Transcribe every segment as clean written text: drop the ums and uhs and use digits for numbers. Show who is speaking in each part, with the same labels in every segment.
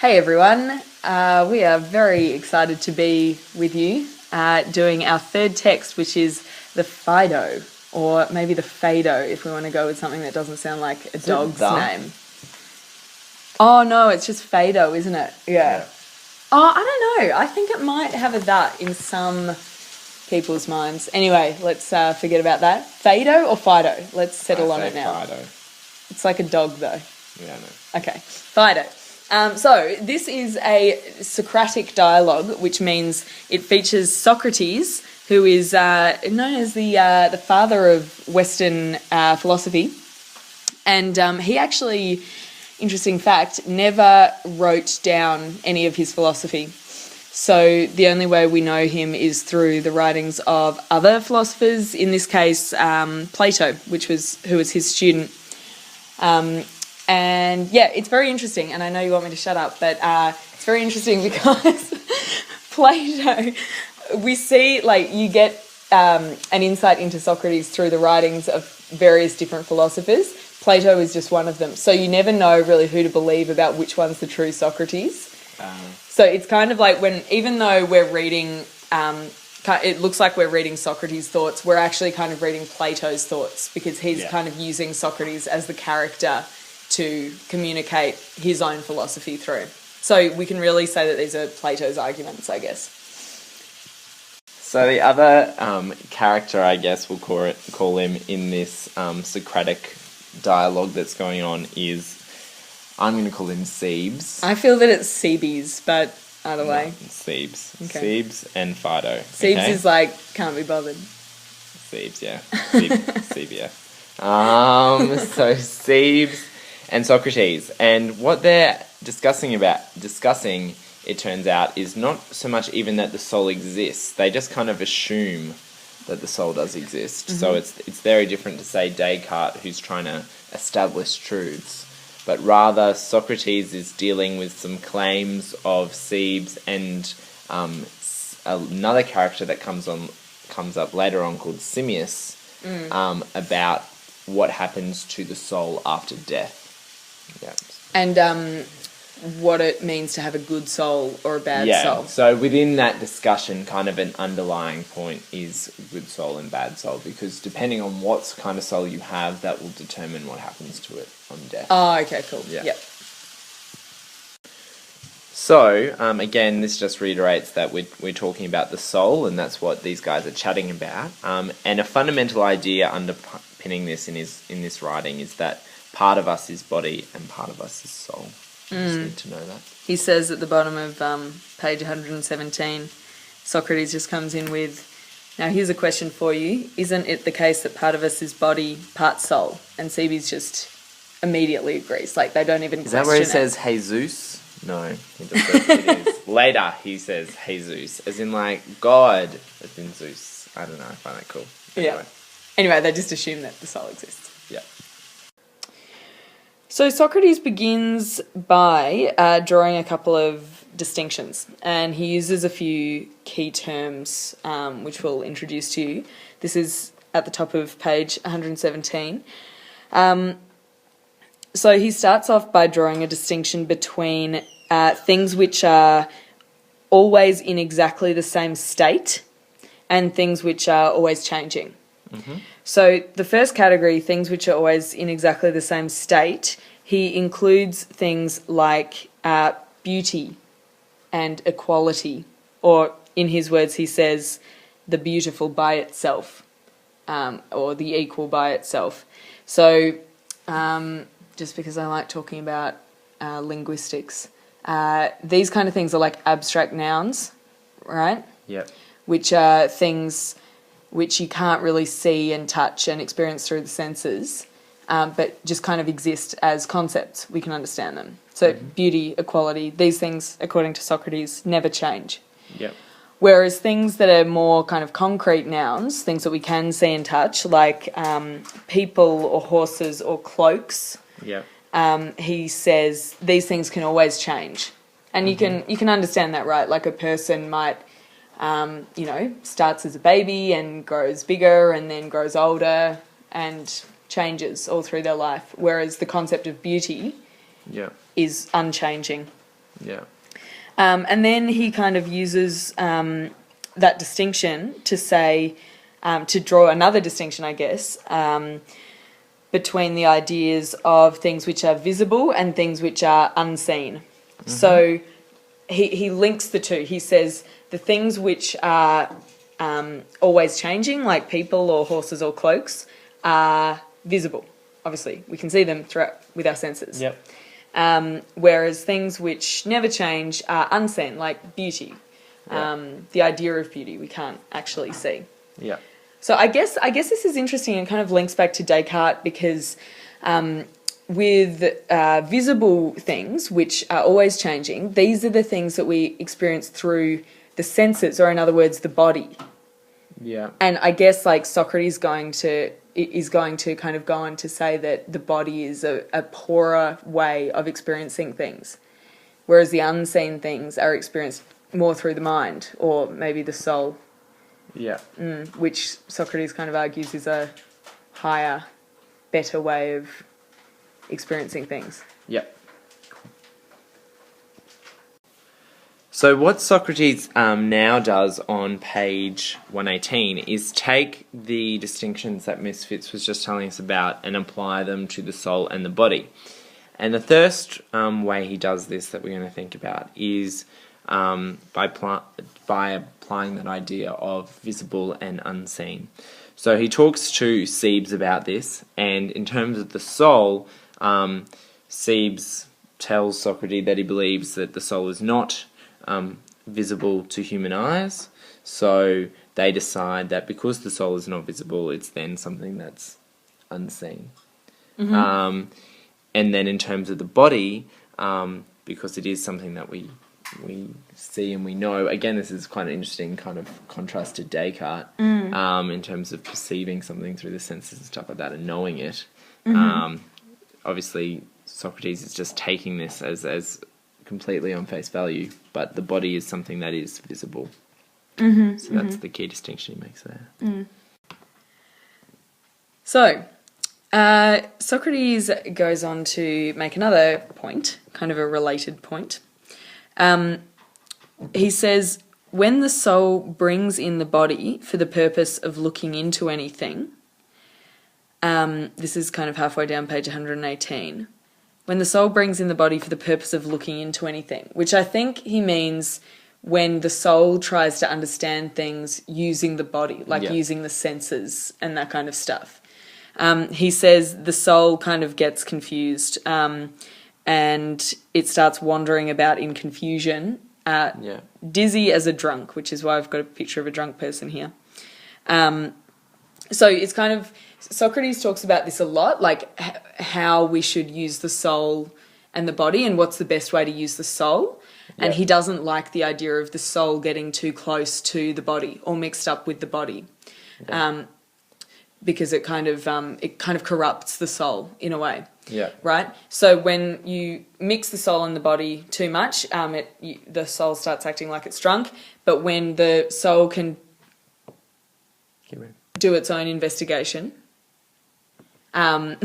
Speaker 1: Hey everyone, we are very excited to be with you doing our third text, which is the Phaedo, or maybe the Phaedo if we want to go with something that doesn't sound like a dog's name. Oh no, it's just Phaedo, isn't it? Yeah. Oh, I don't know. I think it might have a that in some people's minds. Anyway, let's forget about that. Phaedo or Fido? Let's settle on it now.
Speaker 2: Fido.
Speaker 1: It's like a dog though.
Speaker 2: Yeah, I know.
Speaker 1: Okay, Fido. So this is a Socratic dialogue, which means it features Socrates, who is known as the father of Western philosophy, and he actually, interesting fact, never wrote down any of his philosophy. So the only way we know him is through the writings of other philosophers. In this case, Plato, who was his student. And yeah, it's very interesting, and I know you want me to shut up, but it's very interesting because Plato, we see, like, you get an insight into Socrates through the writings of various different philosophers. Plato is just one of them. So you never know really who to believe about which one's the true Socrates. So it's kind of like even though we're reading, it looks like we're reading Socrates' thoughts, we're actually kind of reading Plato's thoughts because he's kind of using Socrates as the character to communicate his own philosophy through. So we can really say that these are Plato's arguments, I guess.
Speaker 2: So the other character, I guess we'll call him in this Socratic dialogue that's going on is, I'm going to call him Cebes.
Speaker 1: I feel that it's Cebes, but either way.
Speaker 2: Cebes.
Speaker 1: Okay.
Speaker 2: Cebes and Fido.
Speaker 1: Cebes is like, can't be bothered.
Speaker 2: Cebes, yeah. Cebes, yeah. So Cebes and Socrates, and what they're discussing, it turns out, is not so much even that the soul exists. They just kind of assume that the soul does exist. Mm-hmm. So it's very different to, say, Descartes, who's trying to establish truths, but rather Socrates is dealing with some claims of Cebes and another character that comes up later on called Simmias, about what happens to the soul after death. Yeah. And
Speaker 1: what it means to have a good soul or a bad soul.
Speaker 2: So within that discussion, kind of an underlying point is good soul and bad soul, because depending on what kind of soul you have, that will determine what happens to it on death.
Speaker 1: Oh, okay, cool.
Speaker 2: Yeah.
Speaker 1: Yep.
Speaker 2: So, again, this just reiterates that we're talking about the soul, and that's what these guys are chatting about. And a fundamental idea underpinning this in this writing is that part of us is body and part of us is soul. You just need to know that.
Speaker 1: He says at the bottom of page 117, Socrates just comes in with, now here's a question for you. Isn't it the case that part of us is body, part soul? And Cebes just immediately agrees. Like, they don't even question it.
Speaker 2: Is that where he says Jesus? No, he just says it is. Later he says Jesus, as in like God, as in Zeus. I don't know, I find that cool.
Speaker 1: Anyway, they just assume that the soul exists.
Speaker 2: Yeah.
Speaker 1: So Socrates begins by drawing a couple of distinctions, and he uses a few key terms which we'll introduce to you. This is at the top of page 117. So he starts off by drawing a distinction between things which are always in exactly the same state and things which are always changing. Mm-hmm. So the first category, things which are always in exactly the same state, he includes things like beauty and equality, or in his words he says the beautiful by itself, or the equal by itself. So just because I like talking about linguistics, these kind of things are like abstract nouns, right?
Speaker 2: Yep.
Speaker 1: Which are things which you can't really see and touch and experience through the senses, but just kind of exist as concepts. We can understand them. So beauty, equality, these things, according to Socrates, never change.
Speaker 2: Yep.
Speaker 1: Whereas things that are more kind of concrete nouns, things that we can see and touch, like people or horses or cloaks, he says these things can always change. And you can understand that, right? Like a person might starts as a baby and grows bigger and then grows older and changes all through their life, whereas the concept of beauty is unchanging.
Speaker 2: Yeah.
Speaker 1: And then he kind of uses that distinction to say, to draw another distinction, I guess, between the ideas of things which are visible and things which are unseen. Mm-hmm. So he links the two. He says the things which are always changing, like people or horses or cloaks, are visible. Obviously, we can see them throughout with our senses.
Speaker 2: Yep.
Speaker 1: Whereas things which never change are unseen, like beauty. The idea of beauty we can't actually see.
Speaker 2: Yeah.
Speaker 1: So I guess this is interesting and kind of links back to Descartes because with visible things which are always changing, these are the things that we experience through the senses, or in other words, the body.
Speaker 2: Yeah.
Speaker 1: And I guess like Socrates is going to kind of go on to say that the body is a poorer way of experiencing things, whereas the unseen things are experienced more through the mind or maybe the soul.
Speaker 2: Yeah.
Speaker 1: Which Socrates kind of argues is a higher, better way of experiencing things.
Speaker 2: Yep. So what Socrates now does on page 118 is take the distinctions that Miss Fitz was just telling us about and apply them to the soul and the body. And the first way he does this that we're going to think about is by applying that idea of visible and unseen. So he talks to Cebes about this, and in terms of the soul, Cebes tells Socrates that he believes that the soul is not visible to human eyes, so they decide that because the soul is not visible, it's then something that's unseen. Mm-hmm. And then in terms of the body, because it is something that we see and we know, again, this is quite an interesting kind of contrast to Descartes, in terms of perceiving something through the senses and stuff like that and knowing it. Mm-hmm. Obviously, Socrates is just taking this as completely on face value, but the body is something that is visible. Mm-hmm, so that's the key distinction he makes there. Mm.
Speaker 1: So, Socrates goes on to make another point, kind of a related point. He says, when the soul brings in the body for the purpose of looking into anything, this is kind of halfway down page 118, when the soul brings in the body for the purpose of looking into anything, which I think he means when the soul tries to understand things using the body, like using the senses and that kind of stuff. He says the soul kind of gets confused and it starts wandering about in confusion, dizzy as a drunk, which is why I've got a picture of a drunk person here. So it's kind of, Socrates talks about this a lot, like how we should use the soul and the body and what's the best way to use the soul. And he doesn't like the idea of the soul getting too close to the body or mixed up with the body, because it kind of corrupts the soul in a way. Yeah. Right. So when you mix the soul and the body too much, the soul starts acting like it's drunk. But when the soul can do its own investigation and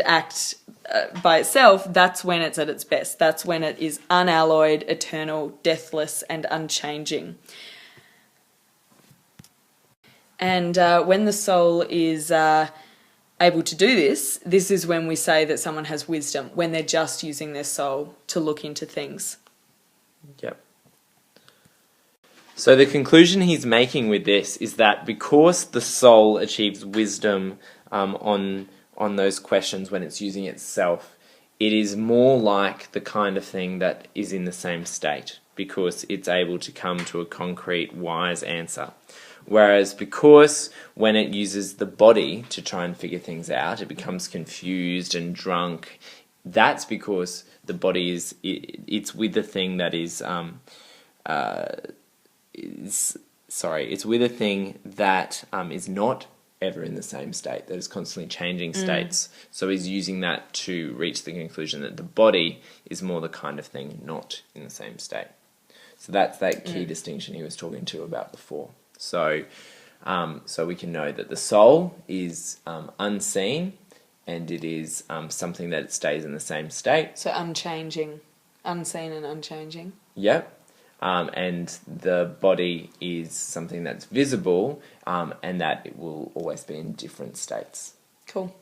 Speaker 1: act by itself, that's when it's at its best. That's when it is unalloyed, eternal, deathless, and unchanging. And when the soul is able to do this is when we say that someone has wisdom, when they're just using their soul to look into things.
Speaker 2: Yep. So the conclusion he's making with this is that because the soul achieves wisdom on those questions when it's using itself, it is more like the kind of thing that is in the same state because it's able to come to a concrete, wise answer. Whereas because when it uses the body to try and figure things out, it becomes confused and drunk, that's because the body it's with the thing that it's with a thing that is not ever in the same state, that is constantly changing states. So he's using that to reach the conclusion that the body is more the kind of thing not in the same state. So that's that key distinction he was talking to about before. So we can know that the soul is unseen and it is something that stays in the same state.
Speaker 1: So unchanging. Unseen and unchanging.
Speaker 2: Yep. And the body is something that's visible, and that it will always be in different states.
Speaker 1: Cool.